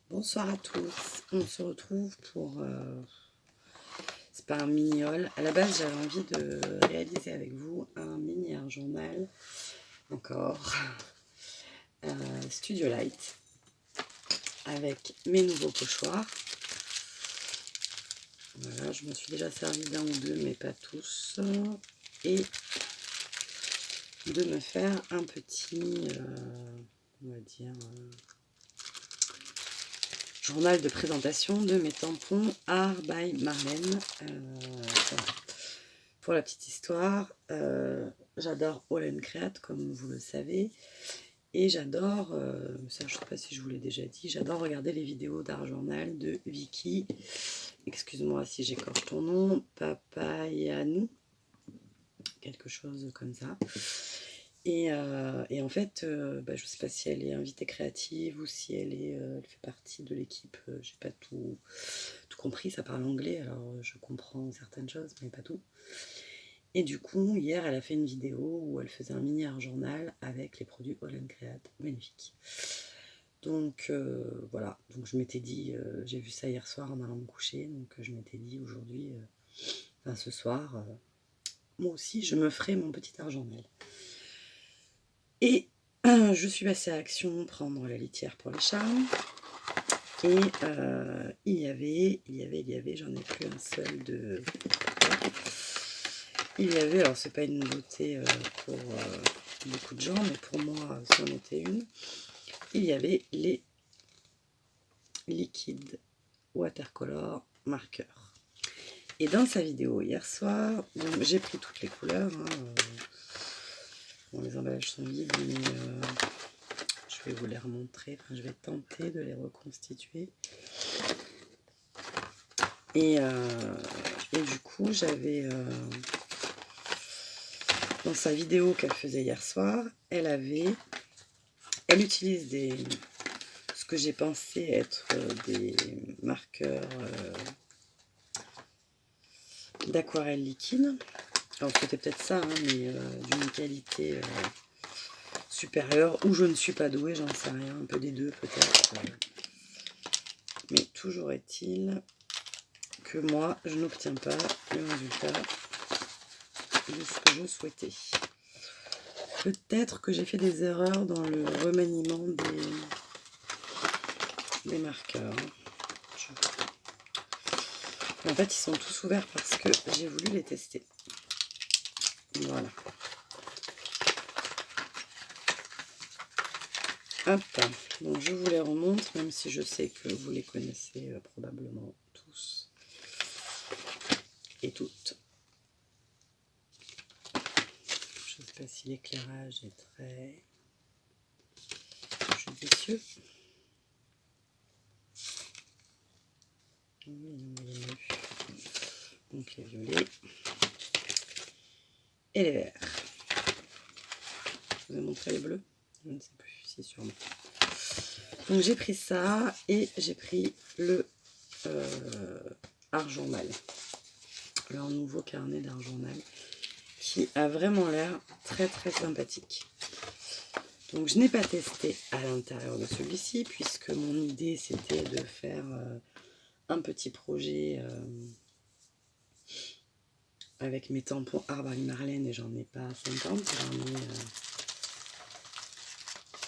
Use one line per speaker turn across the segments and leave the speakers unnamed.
Bonsoir à tous, on se retrouve pour... c'est pas un mini-haul. À la base, j'avais envie de réaliser avec vous un mini-art journal, encore, Studio Light, avec mes nouveaux pochoirs. Voilà, je me suis déjà servi d'un ou deux, mais pas tous. Et de me faire un petit, on va dire... journal de présentation de mes tampons Art by Marlène. Voilà. Pour la petite histoire, j'adore All & Create, comme vous le savez, et j'adore, ça je ne sais pas si je vous l'ai déjà dit, j'adore regarder les vidéos d'art journal de Vicky, excuse-moi si j'écorche ton nom, Papayanou, quelque chose comme ça. Et en fait, je ne sais pas si elle est invitée créative ou si elle fait partie de l'équipe. J'ai pas tout compris, ça parle anglais, alors je comprends certaines choses, mais pas tout. Et du coup, hier, elle a fait une vidéo où elle faisait un mini art journal avec les produits All & Create, magnifique. Donc voilà, donc je m'étais dit, j'ai vu ça hier soir en allant me coucher, donc je m'étais dit aujourd'hui, ce soir, moi aussi, je me ferai mon petit art journal. Et je suis passée à Action prendre la litière pour les chats. Et il y avait, j'en ai plus un seul de... Il y avait, alors c'est pas une nouveauté pour beaucoup de gens, mais pour moi, c'en était une. Il y avait les liquides watercolor marqueurs. Et dans sa vidéo hier soir, j'ai pris toutes les couleurs. Bon, les emballages sont vides, mais je vais vous les remontrer. Enfin, je vais tenter de les reconstituer. Et du coup, j'avais... dans sa vidéo qu'elle faisait hier soir, elle utilise ce que j'ai pensé être des marqueurs d'aquarelle liquide. Alors c'était peut-être ça, hein, mais d'une qualité supérieure, ou je ne suis pas douée, j'en sais rien, un peu des deux peut-être. Mais toujours est-il que moi, je n'obtiens pas le résultat de ce que je souhaitais. Peut-être que j'ai fait des erreurs dans le remaniement des marqueurs. En fait, ils sont tous ouverts parce que j'ai voulu les tester. Voilà. Hop. Donc, je vous les remonte, même si je sais que vous les connaissez probablement tous et toutes. Je ne sais pas si l'éclairage est très judicieux. Donc les violets et les verts. Je vous ai montré les bleus? Je ne sais plus, si sûrement. Donc j'ai pris ça et j'ai pris le art journal, leur nouveau carnet d'art journal qui a vraiment l'air très très sympathique. Donc je n'ai pas testé à l'intérieur de celui-ci puisque mon idée c'était de faire un petit projet avec mes tampons Art by Marlène et j'en ai pas 50,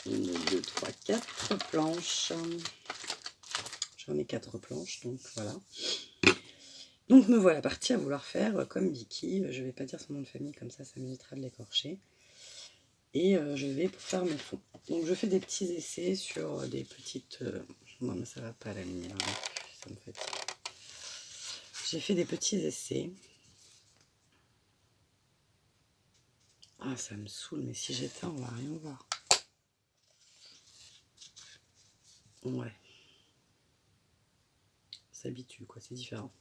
j'en ai 1, 2, 3, 4 planches. J'en ai 4 planches, donc voilà. Donc me voilà partie à vouloir faire comme Vicky. Je vais pas dire son nom de famille, comme ça m'évitera de l'écorcher. Et je vais pour faire mes fonds. Donc je fais des petits essais sur des petites... non mais ça va pas la lumière, ça me fatigue. J'ai fait des petits essais. Ah ça me saoule, mais si j'éteins on va rien voir. Ouais. On s'habitue quoi, c'est différent.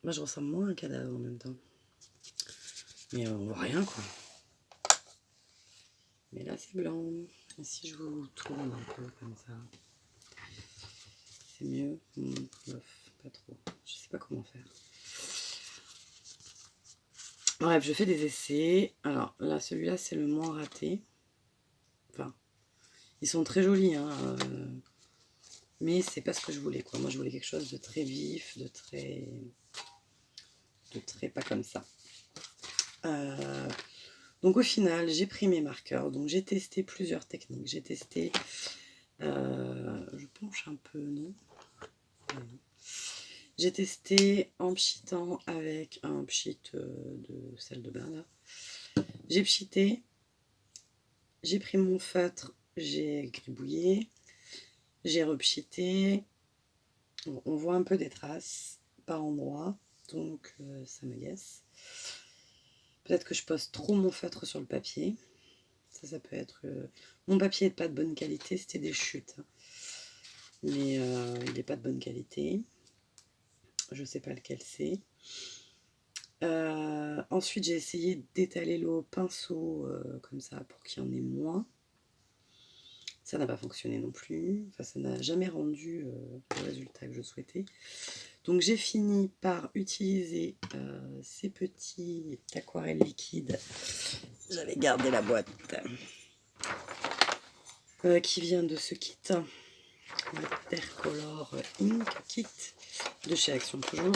Moi je ressemble moins à un cadavre en même temps. Mais on voit rien quoi. Mais là c'est blanc. Et si je vous tourne un peu comme ça, c'est mieux. Bof, pas trop. Je sais pas comment faire. Bref, je fais des essais. Alors là, celui-là, c'est le moins raté. Enfin, Ils sont très jolis, hein, mais c'est pas ce que je voulais, quoi. Moi, je voulais quelque chose de très vif, de très pas comme ça. Donc au final, j'ai pris mes marqueurs. Donc j'ai testé plusieurs techniques. J'ai testé, je penche un peu, non? J'ai testé en pchitant avec un pchit de salle de bain là. J'ai pchité, j'ai pris mon feutre, j'ai gribouillé, j'ai repchité. Bon, on voit un peu des traces par endroits, donc ça m'agace. Peut-être que je pose trop mon feutre sur le papier. Ça peut être... Mon papier n'est pas de bonne qualité, c'était des chutes. Hein. Mais il n'est pas de bonne qualité. Je ne sais pas lequel c'est. Ensuite, j'ai essayé d'étaler l'eau au pinceau comme ça pour qu'il y en ait moins. Ça n'a pas fonctionné non plus. Enfin, ça n'a jamais rendu le résultat que je souhaitais. Donc, j'ai fini par utiliser ces petits aquarelles liquides. J'avais gardé la boîte qui vient de ce kit. Watercolor Ink Kit de chez Action toujours.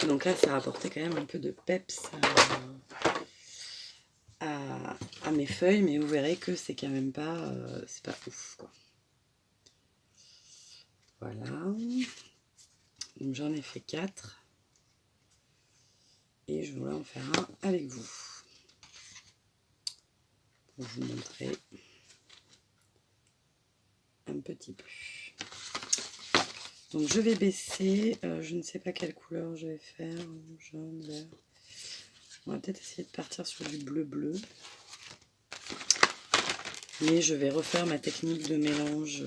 Et donc là, ça a apporté quand même un peu de peps à mes feuilles, mais vous verrez que c'est quand même pas, c'est pas ouf, quoi. Voilà. Donc j'en ai fait 4. Et je voulais en faire un avec vous. Pour vous montrer un petit peu. Donc je vais baisser, je ne sais pas quelle couleur je vais faire, jaune, vert. On va peut-être essayer de partir sur du bleu. Mais je vais refaire ma technique de mélange.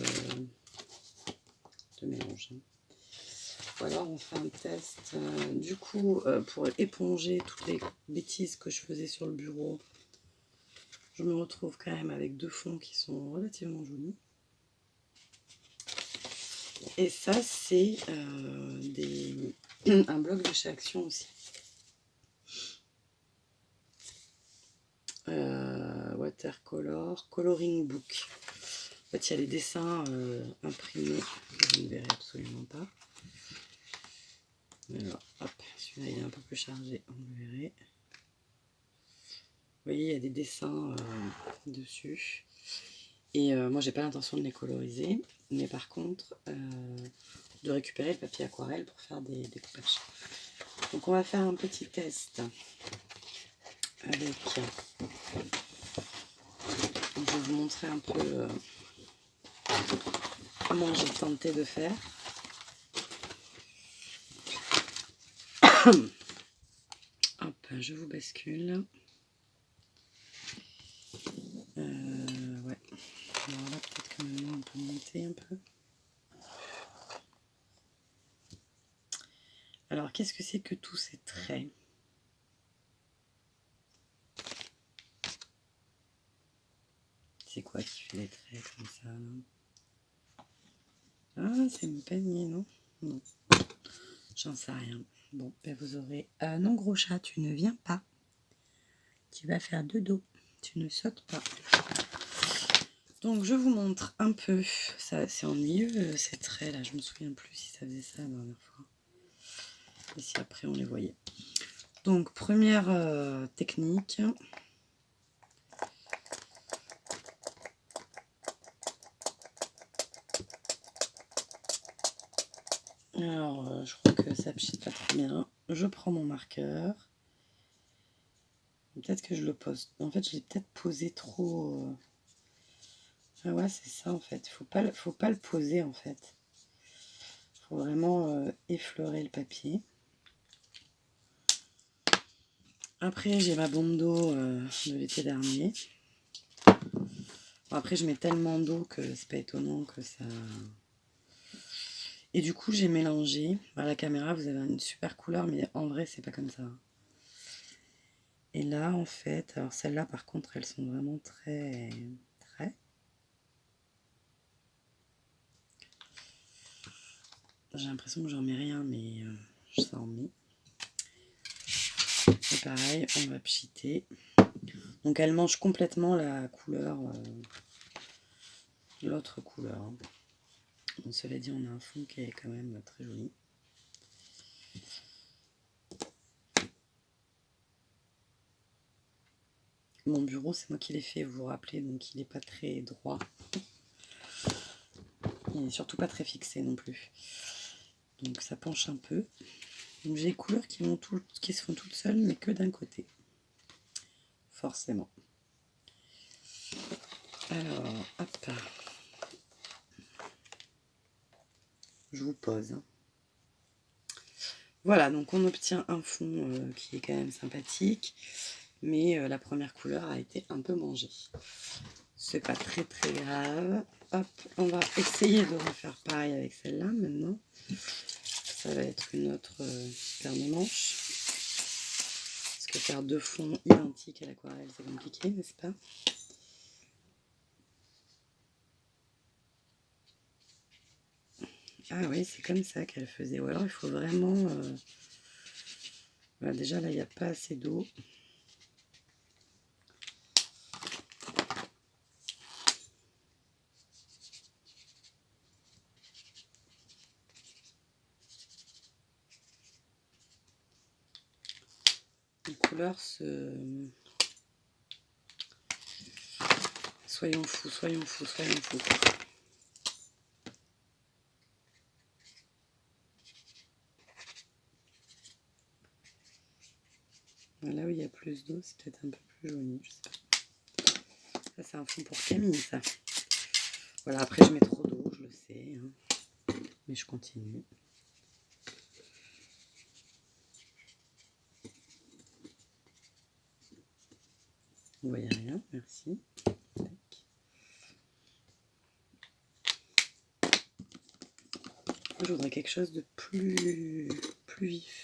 Voilà, on fait un test. Du coup, pour éponger toutes les bêtises que je faisais sur le bureau, je me retrouve quand même avec 2 fonds qui sont relativement jolis. Et ça, c'est un bloc de chez Action aussi. Watercolor, Coloring Book. En fait, il y a les dessins imprimés que je ne verrai absolument pas. Alors, hop, celui-là, il est un peu plus chargé, on le verrait. Vous voyez, il y a des dessins dessus. Et moi, j'ai pas l'intention de les coloriser, mais par contre, de récupérer le papier aquarelle pour faire des découpages. Donc, on va faire un petit test avec... Je vais vous montrer un peu comment j'ai tenté de faire. Hop, je vous bascule. Ouais. Alors là, peut-être que maintenant on peut monter un peu. Alors, qu'est-ce que c'est que tous ces traits? C'est quoi qui fait les traits comme ça là? Ah, c'est mon panier, non? Non. J'en sais rien. Bon, ben vous aurez... non, gros chat, tu ne viens pas. Tu vas faire dodo. Tu ne sautes pas. Donc, je vous montre un peu. Ça, c'est ennuyeux, ces traits là. Je me souviens plus si ça faisait ça la dernière fois. Et si après, on les voyait. Donc, première technique. Alors, je crois que ça pchite pas très bien. Je prends mon marqueur. Peut-être que je le pose. En fait, je l'ai peut-être posé trop. Ah ouais, c'est ça en fait. Faut pas le poser en fait. Faut vraiment effleurer le papier. Après, j'ai ma bombe d'eau de l'été dernier. Bon, après, je mets tellement d'eau que c'est pas étonnant que ça... Et du coup, j'ai mélangé. À la caméra, vous avez une super couleur, mais en vrai, c'est pas comme ça. Et là, en fait, alors celles-là, par contre, elles sont vraiment très... J'ai l'impression que j'en mets rien, mais ça en met. Et pareil, on va pchiter. Donc elle mange complètement la couleur l'autre couleur. Bon, cela dit, on a un fond qui est quand même très joli. Mon bureau, c'est moi qui l'ai fait, vous vous rappelez, donc il n'est pas très droit. Il n'est surtout pas très fixé non plus. Donc ça penche un peu. Donc j'ai les couleurs qui se font toutes seules, mais que d'un côté. Forcément. Alors, hop. Je vous pose. Voilà, donc on obtient un fond qui est quand même sympathique. Mais la première couleur a été un peu mangée. C'est pas très très grave. Hop, on va essayer de refaire pareil avec celle-là maintenant. Ça va être une autre paire de manches. Parce que faire deux fonds identiques à l'aquarelle, c'est compliqué, n'est-ce pas? Ah oui, c'est comme ça qu'elle faisait. Ou alors il faut vraiment... Voilà, déjà là, il n'y a pas assez d'eau. Les couleurs se... Soyons fous, soyons fous, soyons fous. Là où il y a plus d'eau, c'est peut-être un peu plus joli, je sais pas. Ça, c'est un fond pour Camille, ça. Voilà, après je mets trop d'eau, je le sais. Hein. Mais je continue. Vous voyez rien, merci. Je voudrais quelque chose de plus vif.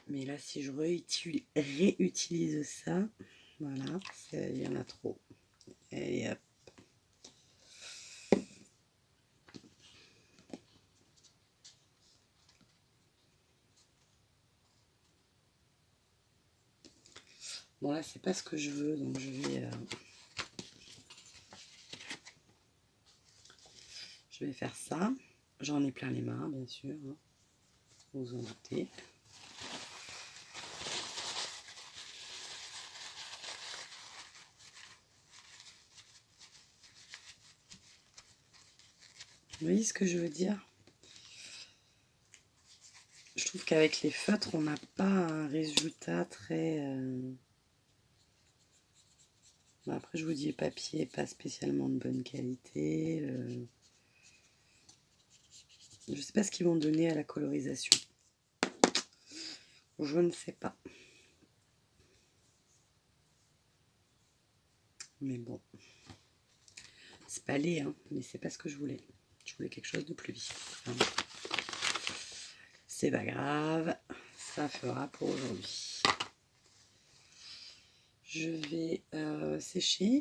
Mais là, si je réutilise ça, voilà, il y en a trop. Et hop. Bon, là, c'est pas ce que je veux, donc je vais faire ça. J'en ai plein les mains, bien sûr. Hein. Vous vous en doutez. Vous voyez ce que je veux dire? Je trouve qu'avec les feutres, on n'a pas un résultat très... Bon, après, je vous dis, le papier n'est pas spécialement de bonne qualité. Je ne sais pas ce qu'ils vont donner à la colorisation. Je ne sais pas. Mais bon. C'est pas laid, hein, mais c'est pas ce que je voulais. Je voulais quelque chose de plus vif. Hein. C'est pas grave. Ça fera pour aujourd'hui. Je vais sécher.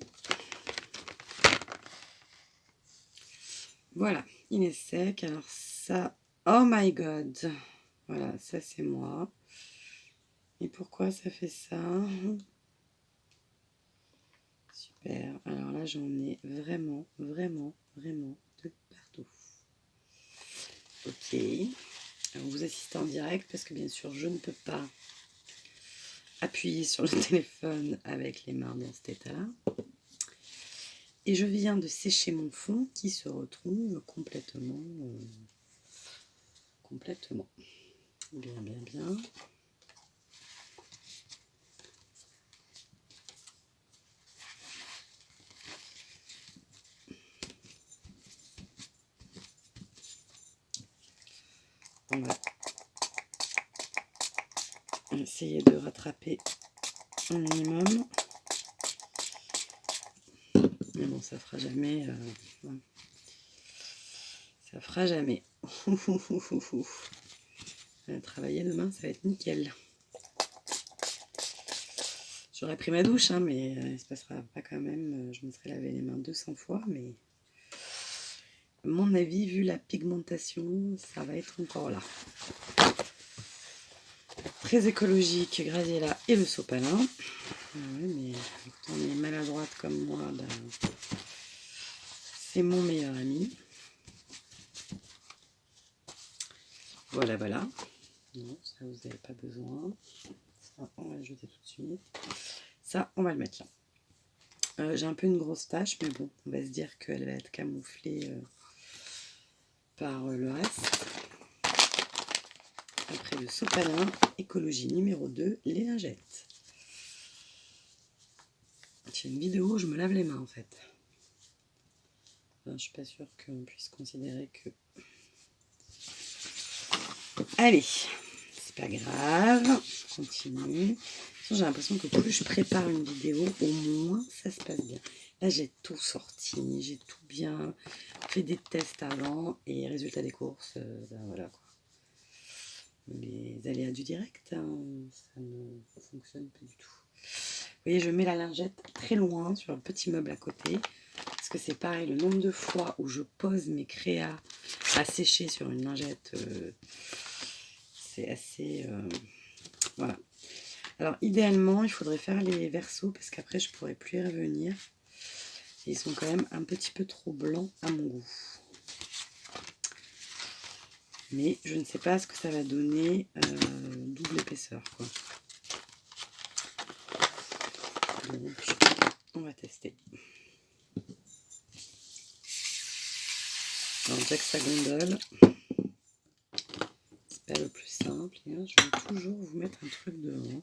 Voilà, il est sec. Alors ça... Oh my god! Voilà, ça c'est moi. Et pourquoi ça fait ça? Super. Alors là, j'en ai vraiment, vraiment, vraiment de partout. Ok. Alors, vous assistez en direct parce que bien sûr, je ne peux pas appuyer sur le téléphone avec les mains dans cet état-là. Et je viens de sécher mon fond qui se retrouve complètement, bien, bien, bien. On va essayer de rattraper un minimum. Mais bon, ça fera jamais. Ça fera jamais. Travailler demain, ça va être nickel. J'aurais pris ma douche, hein, mais il se passera pas quand même. Je me serais lavé les mains 200 fois, mais à mon avis, vu la pigmentation, ça va être encore là. Très écologique, Graziella et le sopalin. Ouais, mais quand on est maladroite comme moi, ben, c'est mon meilleur ami. Voilà, voilà. Non, ça, vous n'avez pas besoin. Ça, on va le jeter tout de suite. Ça, on va le mettre là. J'ai un peu une grosse tache, mais bon, on va se dire qu'elle va être camouflée par le reste. Après le sopalin, écologie numéro 2, les lingettes. J'ai une vidéo où je me lave les mains en fait. Enfin, je suis pas sûre qu'on puisse considérer que... Allez, c'est pas grave, je continue. J'ai l'impression que plus je prépare une vidéo, au moins ça se passe bien. Là, j'ai tout sorti, j'ai tout bien fait des tests avant et résultat des courses, ben voilà quoi. Les aléas du direct, hein, ça ne fonctionne pas du tout. Vous voyez, je mets la lingette très loin sur un petit meuble à côté. Parce que c'est pareil, le nombre de fois où je pose mes créas à sécher sur une lingette, c'est assez... voilà. Alors idéalement, il faudrait faire les versos parce qu'après je pourrais plus y revenir. Et ils sont quand même un petit peu trop blancs à mon goût. Mais je ne sais pas ce que ça va donner double épaisseur, quoi. Donc, on va tester. Alors déjà que ça gondole, c'est pas le plus simple. Et là, je vais toujours vous mettre un truc devant.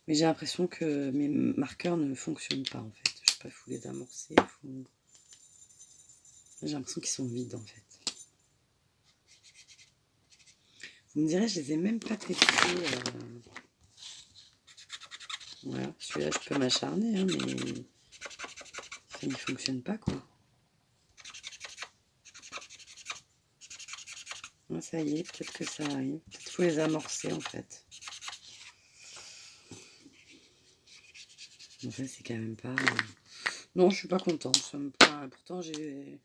Mais j'ai l'impression que mes marqueurs ne fonctionnent pas en fait. Je sais pas, il faut les amorcer. J'ai l'impression qu'ils sont vides en fait. Vous me direz, je les ai même pas testés. Voilà, celui-là je peux m'acharner, hein, mais ça ne fonctionne pas quoi. Ah, ça y est, peut-être que ça arrive. Peut-être qu'il faut les amorcer en fait. En fait, c'est quand même pas... Non, je suis pas contente. Ça me... Pourtant, j'ai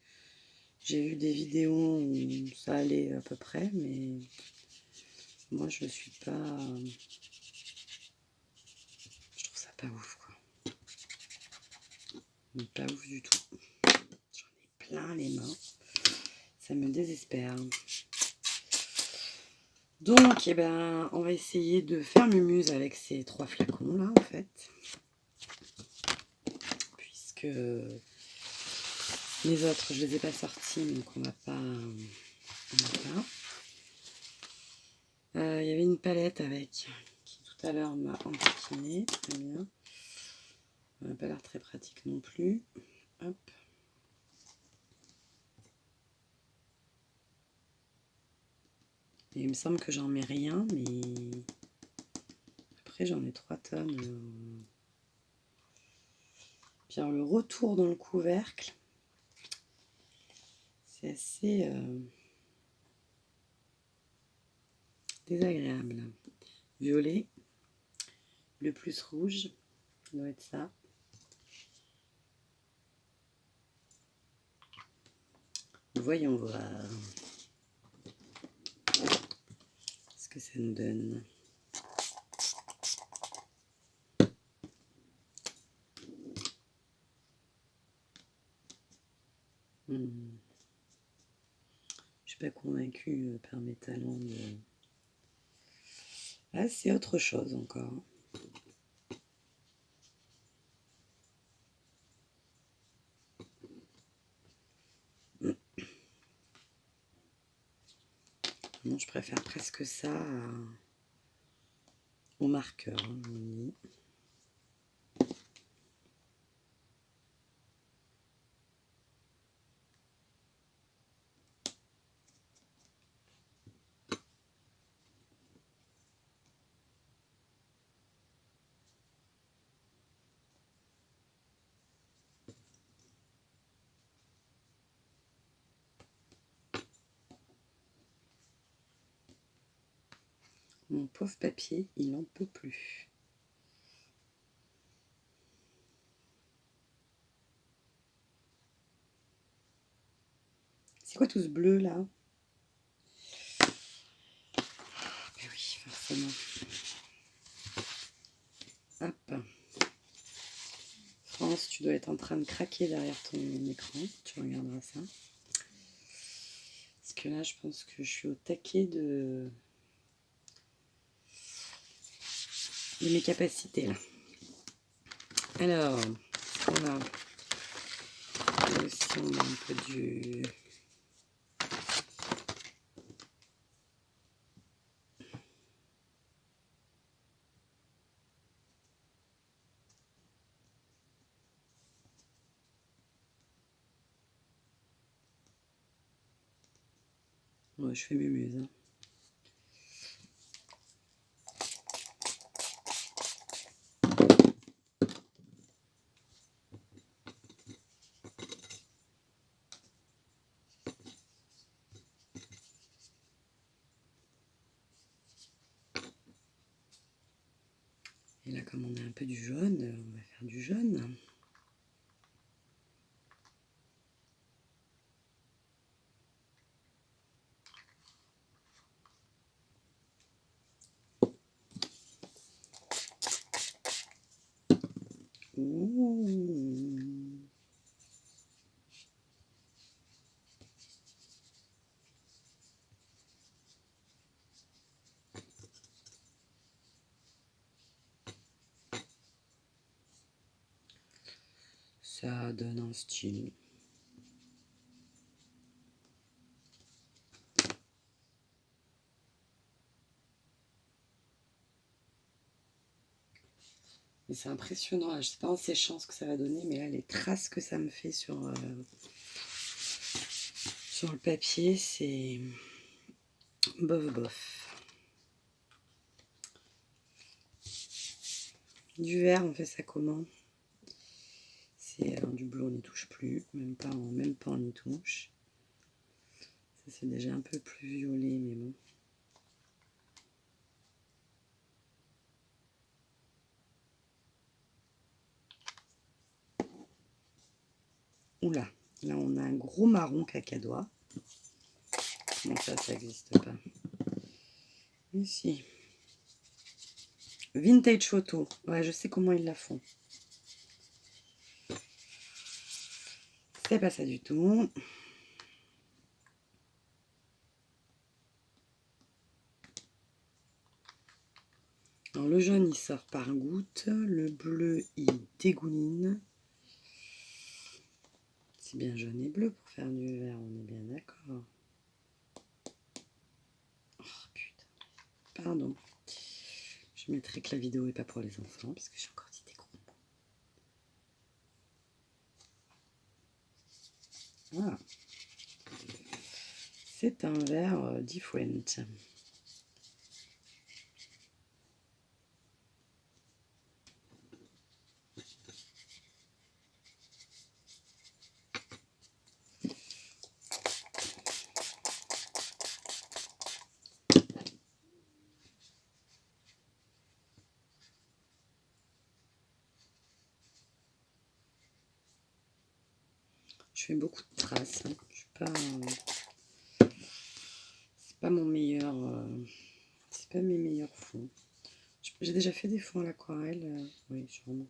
vu des vidéos où ça allait à peu près, mais moi, je suis pas... Je trouve ça pas ouf, quoi. Pas ouf du tout. J'en ai plein les mains. Ça me désespère. Donc, eh ben, on va essayer de faire mumuse avec ces 3 flacons là, en fait. Puisque les autres, je les ai pas sortis, donc on va pas... Il y avait une palette avec, qui tout à l'heure m'a enquiquiné, très bien. Ça n'a pas l'air très pratique non plus. Hop. Et il me semble que j'en mets rien, mais après j'en ai 3 tonnes. Puis alors, le retour dans le couvercle, c'est assez désagréable. Violet, le plus rouge, ça doit être ça. Voyons voir ce que ça nous donne. Je suis pas convaincue par mes talents de... Ah, c'est autre chose encore. Non, je préfère presque ça au marqueur. Hein, mon pauvre papier, il n'en peut plus. C'est quoi tout ce bleu là? Mais oui, exactement. Hop. France, tu dois être en train de craquer derrière ton écran. Tu regarderas ça. Parce que là, je pense que je suis au taquet de mes capacités là. Alors, on a aussi on a un peu du... Ouais, je fais mumuse. Hein. Et là, comme on a un peu du jaune, on va faire du jaune. Ouh. Ça donne un style. Mais c'est impressionnant, là. Je sais pas en séchant ce que ça va donner, mais là, les traces que ça me fait sur le papier, c'est bof bof. Du vert, on fait ça comment? C'est du bleu, on n'y touche plus, même pas on y touche. Ça c'est déjà un peu plus violet, mais bon. Oula, là on a un gros marron cacadois. Donc ça n'existe pas. Ici. Vintage photo. Ouais, je sais comment ils la font. C'est pas ça du tout. Alors le jaune il sort par goutte, le bleu il dégouline. C'est bien jaune et bleu pour faire du vert, on est bien d'accord. Oh putain, pardon. Je mettrai que la vidéo n'est pas pour les enfants parce que j'ai encore dit des gros mots. Ah. C'est un vert different. Je fais beaucoup de traces. Hein. Je suis pas. C'est pas mon meilleur. C'est pas mes meilleurs fonds. J'ai déjà fait des fonds à l'aquarelle. Oui, sûrement.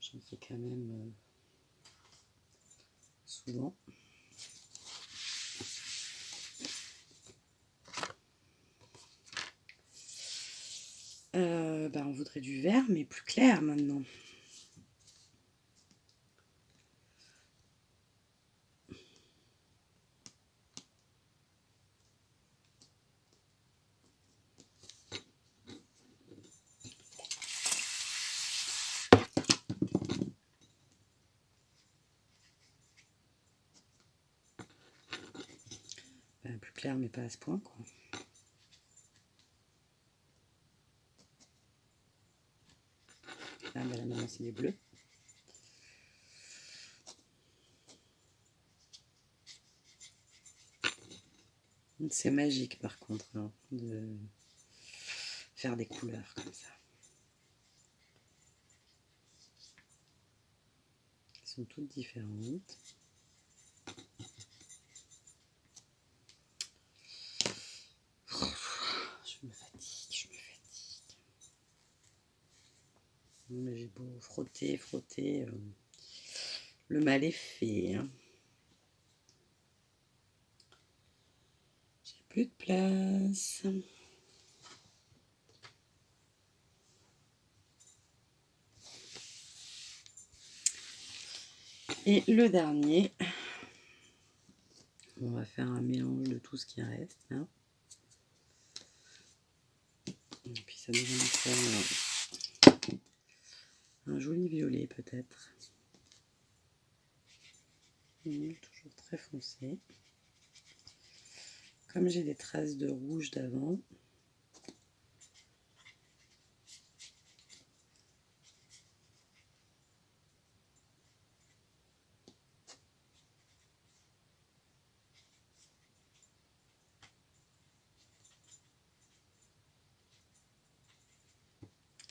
J'en fais quand même souvent. On voudrait du vert, mais plus clair maintenant. Plus clair, mais pas à ce point, quoi. Ah, là maintenant c'est des bleus. C'est magique par contre hein, de faire des couleurs comme ça. Elles sont toutes différentes. Je me fatigue. mais j'ai beau frotter, le mal est fait. Hein. J'ai plus de place. Et le dernier, on va faire un mélange de tout ce qui reste. Hein. Et puis ça devrait nous faire un joli violet peut-être. Toujours très foncé. Comme j'ai des traces de rouge d'avant,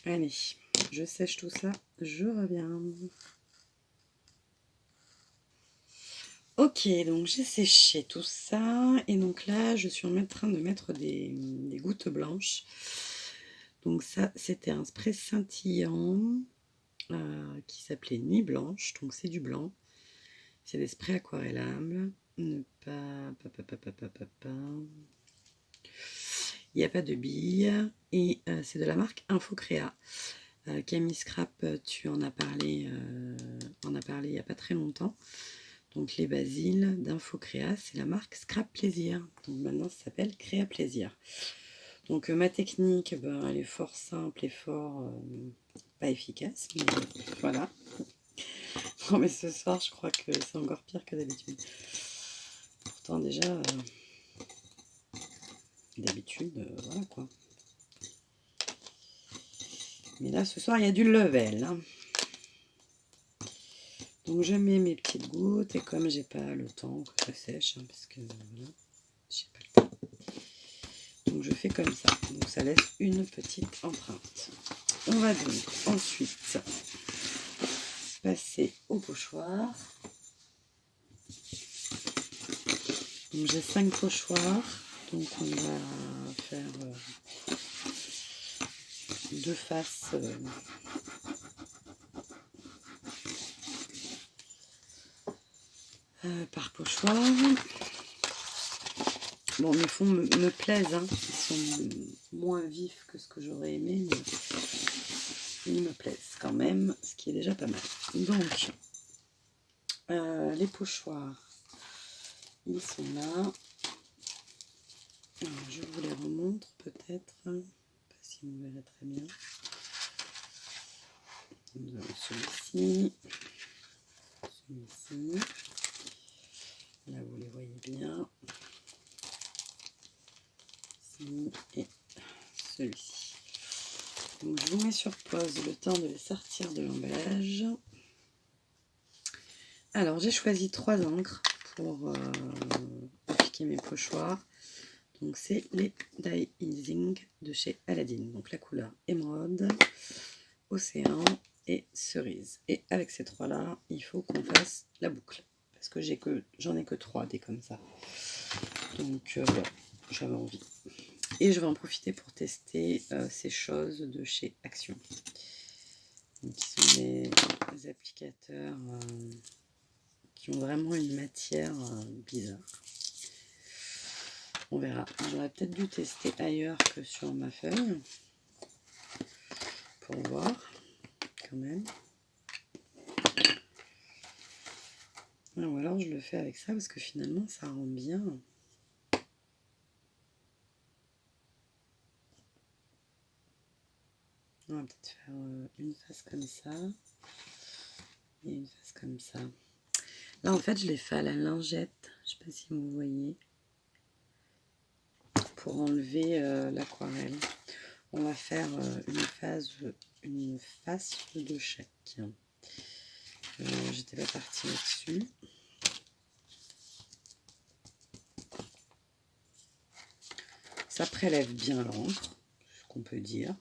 allez, je sèche tout ça, je reviens. Ok, donc j'ai séché tout ça, et donc là je suis en train de mettre des gouttes blanches. Donc ça, c'était un spray scintillant qui s'appelait Nuit Blanche, donc c'est du blanc. C'est des sprays aquarellables. Ne pas. Il n'y a pas de billes. Et c'est de la marque Infocréa. Camille Scrap, tu en as parlé il n'y a pas très longtemps. Donc les basiles d'Infocréa, c'est la marque Scrap Plaisir. Donc maintenant ça s'appelle Créa Plaisir. Donc ma technique, elle est fort simple et fort pas efficace. Mais voilà. Non mais ce soir je crois que c'est encore pire que d'habitude. Pourtant déjà, d'habitude, voilà quoi. Mais là ce soir il y a du level. Hein. Donc je mets mes petites gouttes et comme j'ai pas le temps que ça sèche, hein, parce que voilà, j'ai pas le temps. Donc je fais comme ça. Donc ça laisse une petite empreinte. On va donc ensuite passer au pochoir. Donc j'ai 5 pochoirs. Donc on va faire 2 faces. Par pochoir. Bon, mes fonds me plaisent, hein. Ils sont moins vifs que ce que j'aurais aimé, mais ils me plaisent quand même, ce qui est déjà pas mal. Donc, les pochoirs, ils sont là. Alors, je vous les remontre peut-être, je ne sais pas si vous verrez très bien. Nous avons celui-ci. Là, vous les voyez bien. Et celui-ci. Donc je vous mets sur pause le temps de les sortir de l'emballage. Alors j'ai choisi 3 encres pour appliquer mes pochoirs. Donc c'est les Die Easing de chez Aladdin. Donc la couleur émeraude, océan et cerise. Et avec ces 3 là, il faut qu'on fasse la boucle. Parce que j'en ai que 3 des comme ça. Donc voilà, j'avais envie. Et je vais en profiter pour tester ces choses de chez Action. Donc, qui sont des applicateurs qui ont vraiment une matière bizarre. On verra. J'aurais peut-être dû tester ailleurs que sur ma feuille. Pour voir, quand même. Ou alors je le fais avec ça parce que finalement ça rend bien. On va peut-être faire une face comme ça et une face comme ça. Là en fait je l'ai fait à la lingette, je ne sais pas si vous voyez, pour enlever l'aquarelle. On va faire une face de chaque. J'étais pas partie là-dessus. Ça prélève bien l'encre, ce qu'on peut dire.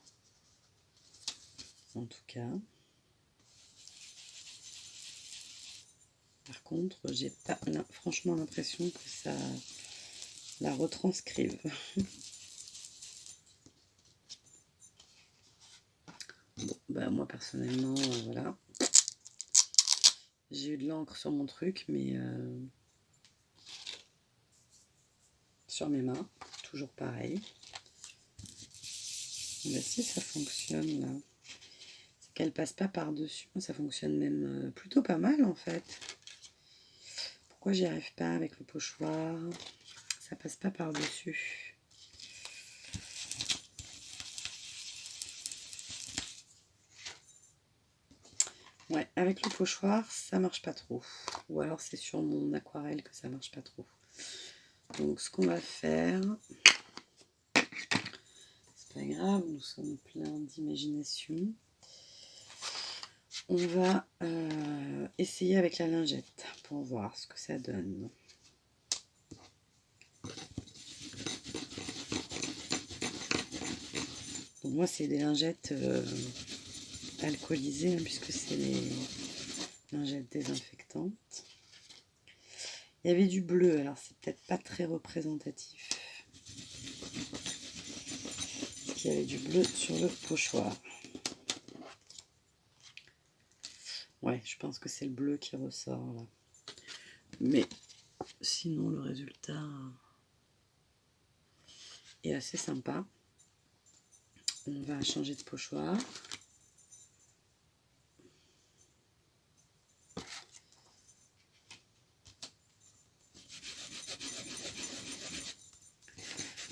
En tout cas. Par contre, j'ai pas franchement l'impression que ça la retranscrive. Bon, bah, moi personnellement, voilà. J'ai eu de l'encre sur mon truc, mais sur mes mains, toujours pareil. Bah, si ça fonctionne là. C'est qu'elle passe pas par-dessus. Ça fonctionne même plutôt pas mal en fait. Pourquoi j'y arrive pas avec le pochoir? Ça passe pas par-dessus. Ouais, avec le pochoir, ça marche pas trop. Ou alors c'est sur mon aquarelle que ça marche pas trop. Donc ce qu'on va faire, c'est pas grave, nous sommes pleins d'imagination. On va essayer avec la lingette pour voir ce que ça donne. Donc moi c'est des lingettes alcoolisées, hein, puisque c'est les lingettes désinfectantes. Il y avait du bleu, alors c'est peut-être pas très représentatif. Il y avait du bleu sur le pochoir. Ouais, je pense que c'est le bleu qui ressort là. Mais sinon, le résultat est assez sympa. On va changer de pochoir.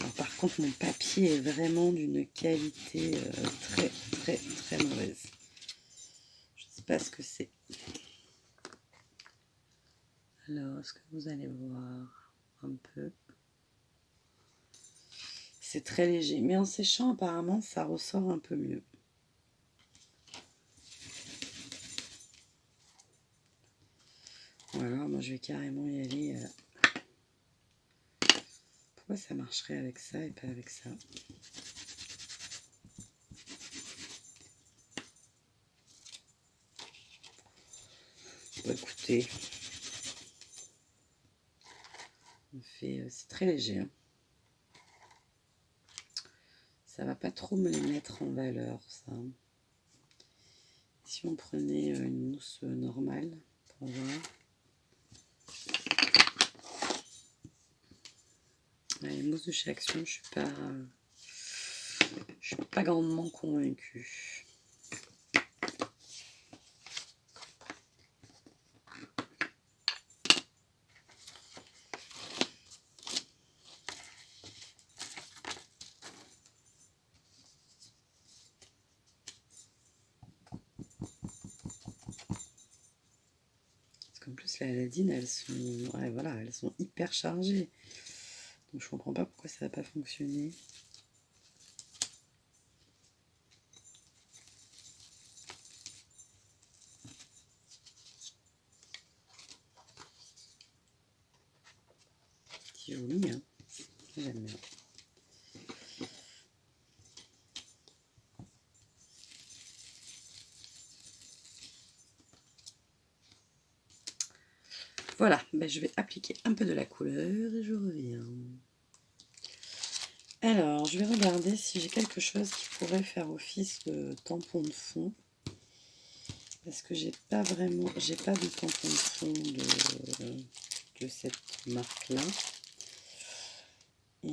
Alors, par contre, mon papier est vraiment d'une qualité très mauvaise. Je ne sais pas ce que c'est. Alors, ce que vous allez voir un peu, c'est très léger. Mais en séchant, apparemment, ça ressort un peu mieux. Voilà, moi je vais carrément y aller. Pourquoi ça marcherait avec ça et pas avec ça? Bon, écoutez, c'est très léger. Hein. Ça va pas trop me les mettre en valeur, ça. Si on prenait une mousse normale pour voir. Les mousses de chez Action, je suis pas grandement convaincue. Parce qu'en plus, les Aladine, elles sont, ouais, voilà, elles sont hyper chargées. Donc je comprends pas pourquoi ça n'a pas fonctionné. C'est joli, hein. J'aime bien. Voilà, ben, je vais appliquer un peu de la couleur et je reviens. Alors, je vais regarder si j'ai quelque chose qui pourrait faire office de tampon de fond. Parce que j'ai pas de tampon de fond de cette marque-là. Et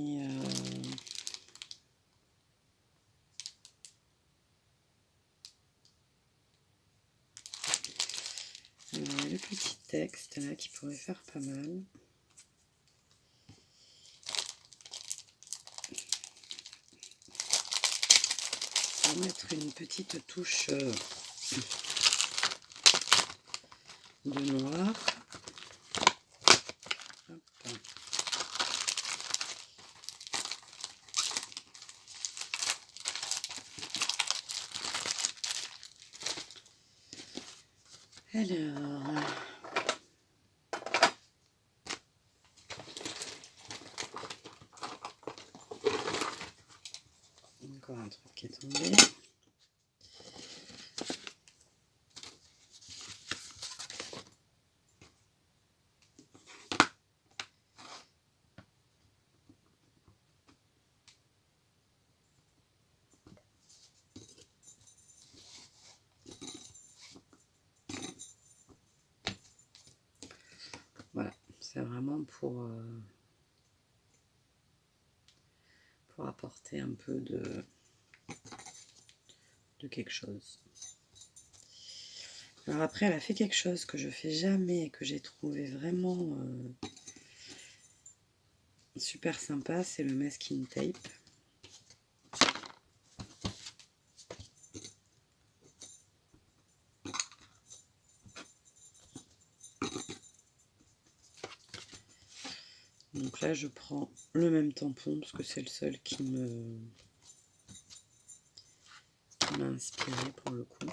il y a le petit texte là qui pourrait faire pas mal. On va mettre une petite touche de noir. Hop. Alors, encore un truc qui est tombé. C'est vraiment pour apporter un peu de quelque chose. Alors après, elle a fait quelque chose que je fais jamais et que j'ai trouvé vraiment super sympa, c'est le masking tape. Donc là, je prends le même tampon parce que c'est le seul qui m'a inspiré pour le coup.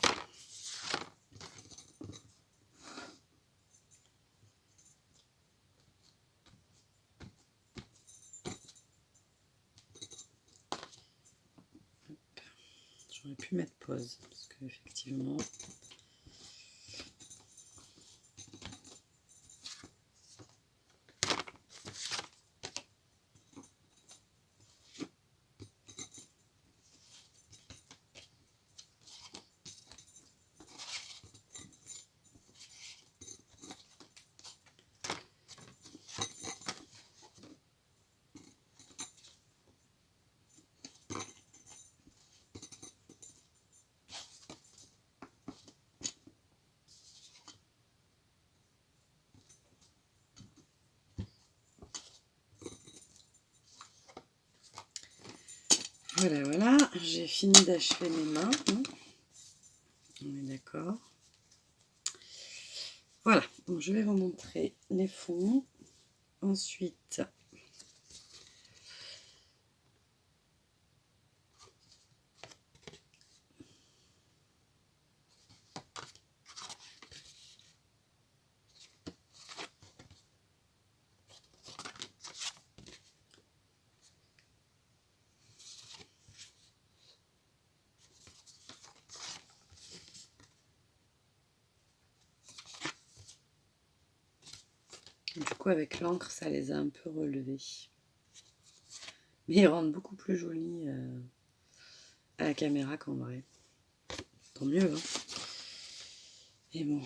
J'aurais pu mettre pause parce que effectivement. Voilà, voilà, j'ai fini d'achever mes mains. On est d'accord. Voilà, donc je vais vous montrer les fonds. Ensuite, du coup avec l'encre, ça les a un peu relevés. Mais ils rendent beaucoup plus jolis à la caméra qu'en vrai. Tant mieux, hein. Et bon.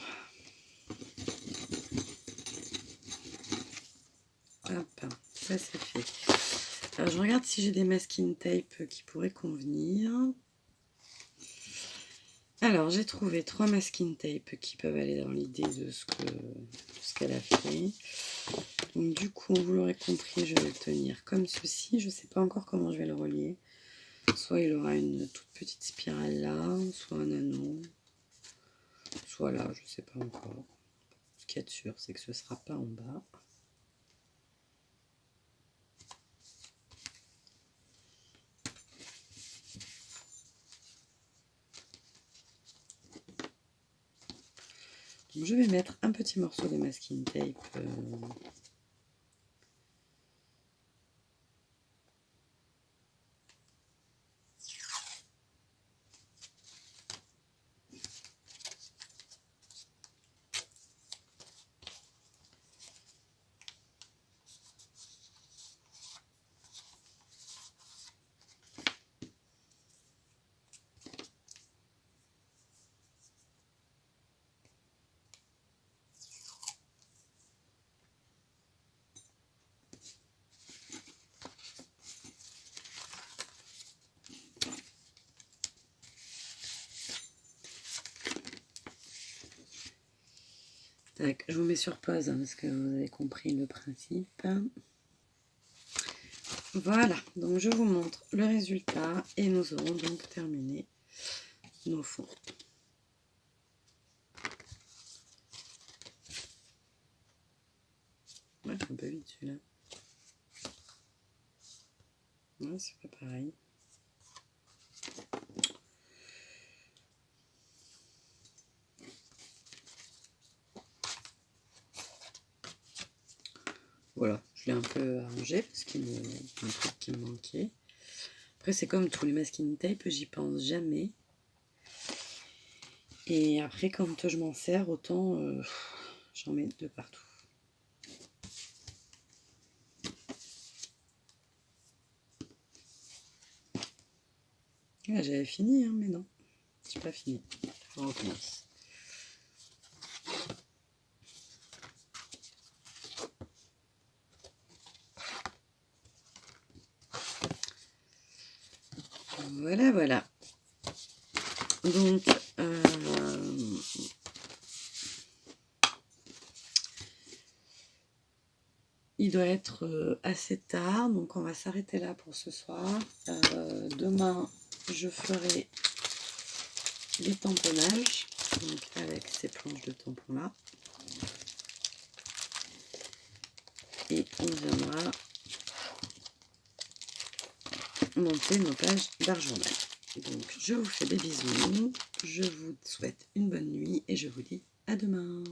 Hop, ça c'est fait. Alors je regarde si j'ai des masking tape qui pourraient convenir. Alors j'ai trouvé 3 masking tape qui peuvent aller dans l'idée de ce qu'elle a fait. Donc du coup, vous l'aurez compris, je vais le tenir comme ceci. Je ne sais pas encore comment je vais le relier. Soit il aura une toute petite spirale là, soit un anneau, soit là, je ne sais pas encore. Ce qu'il y a de sûr, c'est que ce ne sera pas en bas. Donc, je vais mettre un petit morceau de masking tape Tac, je vous mets sur pause hein, parce que vous avez compris le principe. Voilà, donc je vous montre le résultat et nous aurons donc terminé nos fonds. Ouais, c'est un peu vite celui-là. Ouais, c'est pas pareil. Voilà, je l'ai un peu arrangé parce qu'il y a un truc qui me manquait. Après, c'est comme tous les masking tape, j'y pense jamais. Et après, quand je m'en sers, autant j'en mets de partout. Ah, j'avais fini, hein, mais non, j'ai pas fini. On recommence. Voilà, voilà. Donc, il doit être assez tard, donc on va s'arrêter là pour ce soir. Demain, je ferai les tamponnages, donc avec ces planches de tampons là. Et on viendra monter nos pages d'art journal. Donc je vous fais des bisous, je vous souhaite une bonne nuit et je vous dis à demain.